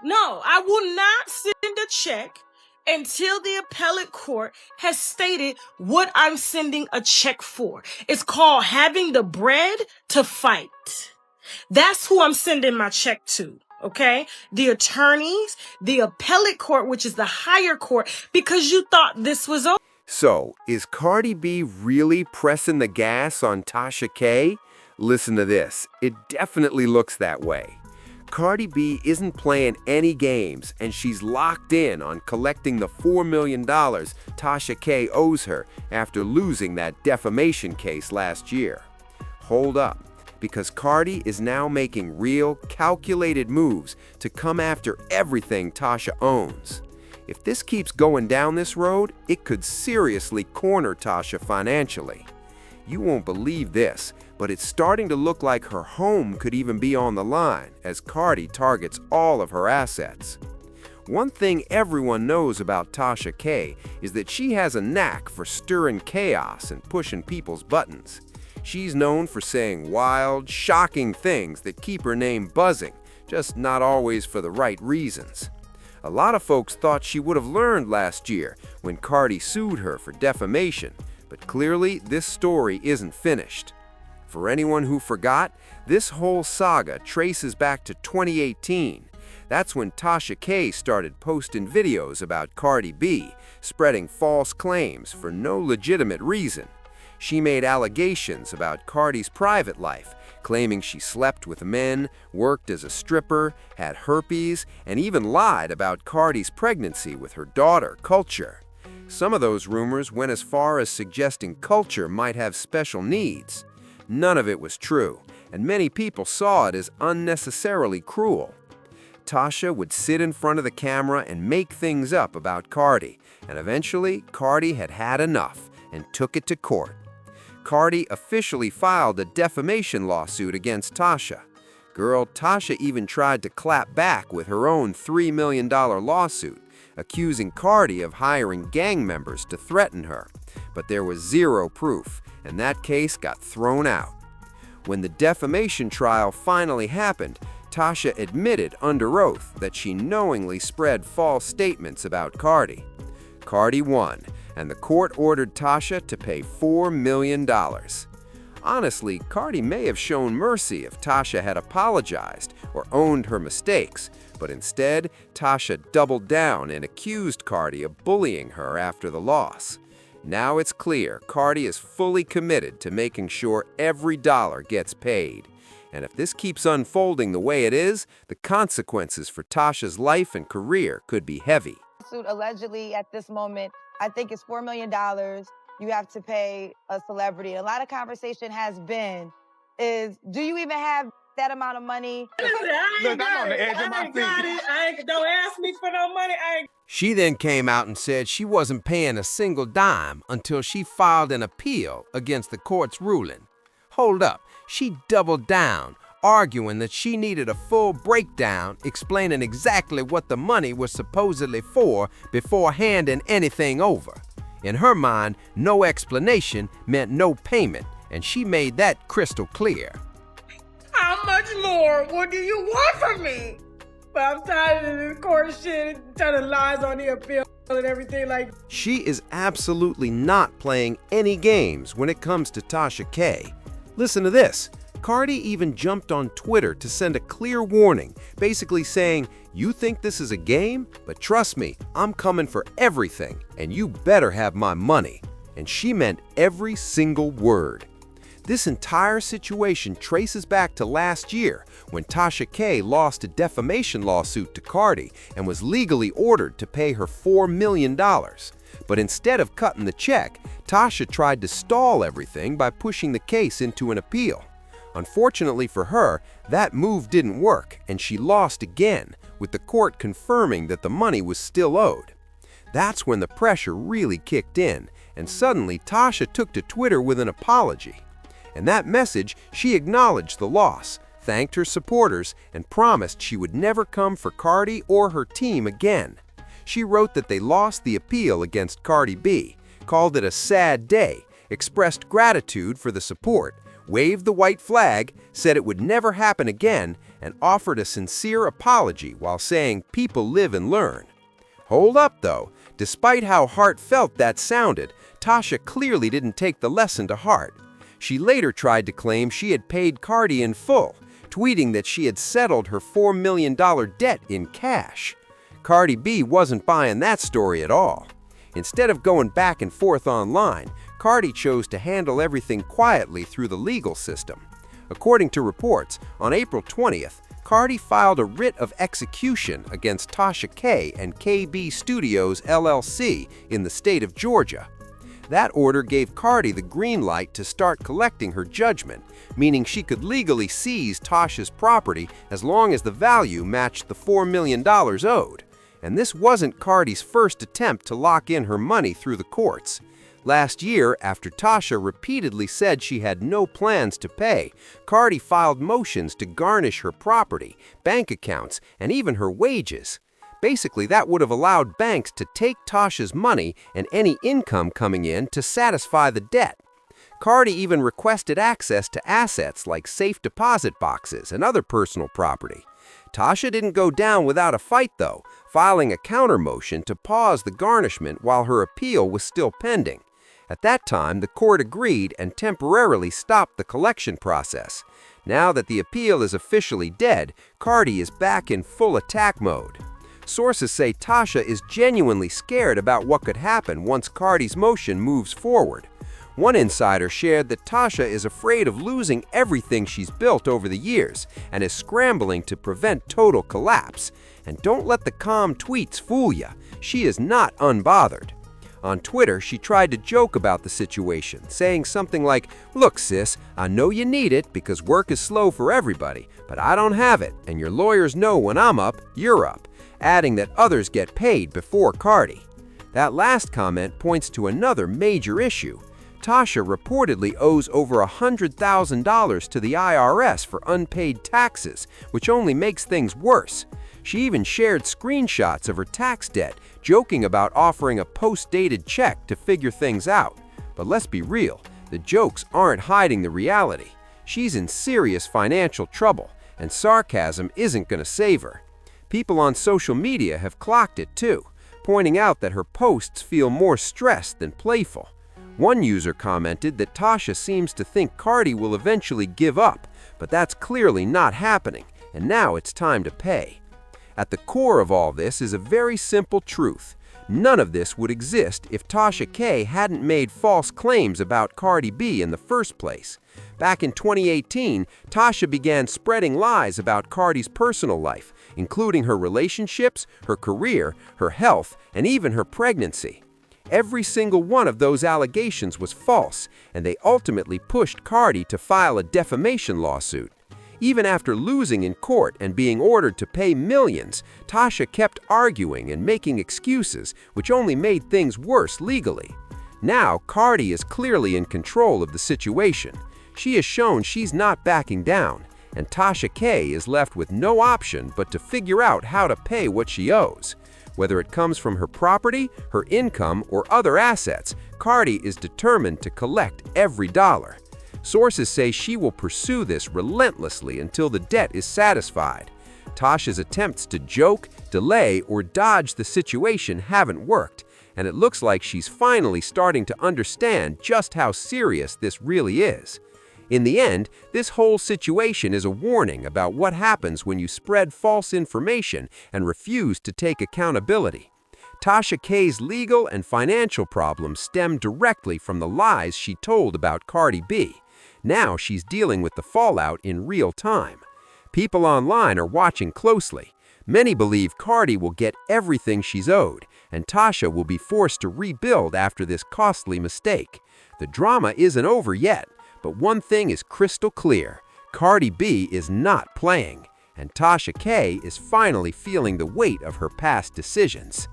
No, I will not send a check until the appellate court has stated what I'm sending a check for. It's called having the bread to fight. That's who I'm sending my check to. Okay? The attorneys, the appellate court, which is the higher court, because you thought this was over. So, is Cardi B really pressing the gas on Tasha K? Listen to this. It definitely looks that way. Cardi B isn't playing any games, and she's locked in on collecting the $4 million Tasha K owes her after losing that defamation case last year. Hold up, because Cardi is now making real, calculated moves to come after everything Tasha owns. If this keeps going down this road, it could seriously corner Tasha financially. You won't believe this, but it's starting to look like her home could even be on the line as Cardi targets all of her assets. One thing everyone knows about Tasha K is that she has a knack for stirring chaos and pushing people's buttons. She's known for saying wild, shocking things that keep her name buzzing, just not always for the right reasons. A lot of folks thought she would have learned last year when Cardi sued her for defamation, but clearly this story isn't finished. For anyone who forgot, this whole saga traces back to 2018. That's when Tasha K started posting videos about Cardi B, spreading false claims for no legitimate reason. She made allegations about Cardi's private life, claiming she slept with men, worked as a stripper, had herpes, and even lied about Cardi's pregnancy with her daughter, Culture. Some of those rumors went as far as suggesting Culture might have special needs. None of it was true, and many people saw it as unnecessarily cruel. Tasha would sit in front of the camera and make things up about Cardi, and eventually Cardi had had enough and took it to court. Cardi officially filed a defamation lawsuit against Tasha. Girl, Tasha even tried to clap back with her own $3 million lawsuit, accusing Cardi of hiring gang members to threaten her. But there was zero proof, and that case got thrown out. When the defamation trial finally happened, Tasha admitted under oath that she knowingly spread false statements about Cardi. Cardi won, and the court ordered Tasha to pay $4 million. Honestly, Cardi may have shown mercy if Tasha had apologized or owned her mistakes, but instead, Tasha doubled down and accused Cardi of bullying her after the loss. Now it's clear Cardi is fully committed to making sure every dollar gets paid. And if this keeps unfolding the way it is, the consequences for Tasha's life and career could be heavy. Allegedly, at this moment, I think it's $4 million. You have to pay a celebrity. A lot of conversation has been, do you even have that amount of money? Look, I'm on the edge of my feet. Don't ask me for no money. She then came out and said she wasn't paying a single dime until she filed an appeal against the court's ruling. Hold up, she doubled down, arguing that she needed a full breakdown explaining exactly what the money was supposedly for before handing anything over. In her mind, no explanation meant no payment, and she made that crystal clear. How much more? What do you want from me? But I'm tired of this court shit, telling lies on the appeal and everything like. She is absolutely not playing any games when it comes to Tasha K. Listen to this. Cardi even jumped on Twitter to send a clear warning, basically saying, "You think this is a game? But trust me, I'm coming for everything, and you better have my money." And she meant every single word. This entire situation traces back to last year when Tasha K lost a defamation lawsuit to Cardi and was legally ordered to pay her $4 million. But instead of cutting the check, Tasha tried to stall everything by pushing the case into an appeal. Unfortunately for her, that move didn't work, and she lost again, with the court confirming that the money was still owed. That's when the pressure really kicked in, and suddenly Tasha took to Twitter with an apology. In that message, she acknowledged the loss, thanked her supporters, and promised she would never come for Cardi or her team again. She wrote that they lost the appeal against Cardi B, called it a sad day, expressed gratitude for the support, waved the white flag, said it would never happen again, and offered a sincere apology while saying people live and learn. Hold up, though. Despite how heartfelt that sounded, Tasha clearly didn't take the lesson to heart. She later tried to claim she had paid Cardi in full, tweeting that she had settled her $4 million debt in cash. Cardi B wasn't buying that story at all. Instead of going back and forth online, Cardi chose to handle everything quietly through the legal system. According to reports, on April 20th, Cardi filed a writ of execution against Tasha K and KB Studios LLC in the state of Georgia. That order gave Cardi the green light to start collecting her judgment, meaning she could legally seize Tasha's property as long as the value matched the $4 million owed. And this wasn't Cardi's first attempt to lock in her money through the courts. Last year, after Tasha repeatedly said she had no plans to pay, Cardi filed motions to garnish her property, bank accounts, and even her wages. Basically, that would have allowed banks to take Tasha's money and any income coming in to satisfy the debt. Cardi even requested access to assets like safe deposit boxes and other personal property. Tasha didn't go down without a fight, though, filing a counter motion to pause the garnishment while her appeal was still pending. At that time, the court agreed and temporarily stopped the collection process. Now that the appeal is officially dead, Cardi is back in full attack mode. Sources say Tasha is genuinely scared about what could happen once Cardi's motion moves forward. One insider shared that Tasha is afraid of losing everything she's built over the years and is scrambling to prevent total collapse. And don't let the calm tweets fool you. She is not unbothered. On Twitter, she tried to joke about the situation, saying something like, "Look, sis, I know you need it because work is slow for everybody, but I don't have it, and your lawyers know when I'm up, you're up," adding that others get paid before Cardi. That last comment points to another major issue. Tasha reportedly owes over $100,000 to the IRS for unpaid taxes, which only makes things worse. She even shared screenshots of her tax debt, joking about offering a post-dated check to figure things out. But let's be real, the jokes aren't hiding the reality. She's in serious financial trouble, and sarcasm isn't going to save her. People on social media have clocked it too, pointing out that her posts feel more stressed than playful. One user commented that Tasha seems to think Cardi will eventually give up, but that's clearly not happening, and now it's time to pay. At the core of all this is a very simple truth. None of this would exist if Tasha K hadn't made false claims about Cardi B in the first place. Back in 2018, Tasha began spreading lies about Cardi's personal life, including her relationships, her career, her health, and even her pregnancy. Every single one of those allegations was false, and they ultimately pushed Cardi to file a defamation lawsuit. Even after losing in court and being ordered to pay millions, Tasha kept arguing and making excuses, which only made things worse legally. Now, Cardi is clearly in control of the situation. She has shown she's not backing down, and Tasha K is left with no option but to figure out how to pay what she owes. Whether it comes from her property, her income, or other assets, Cardi is determined to collect every dollar. Sources say she will pursue this relentlessly until the debt is satisfied. Tasha's attempts to joke, delay, or dodge the situation haven't worked, and it looks like she's finally starting to understand just how serious this really is. In the end, this whole situation is a warning about what happens when you spread false information and refuse to take accountability. Tasha K's legal and financial problems stem directly from the lies she told about Cardi B. Now she's dealing with the fallout in real time. People online are watching closely. Many believe Cardi will get everything she's owed, and Tasha will be forced to rebuild after this costly mistake. The drama isn't over yet, but one thing is crystal clear. Cardi B is not playing, and Tasha K is finally feeling the weight of her past decisions.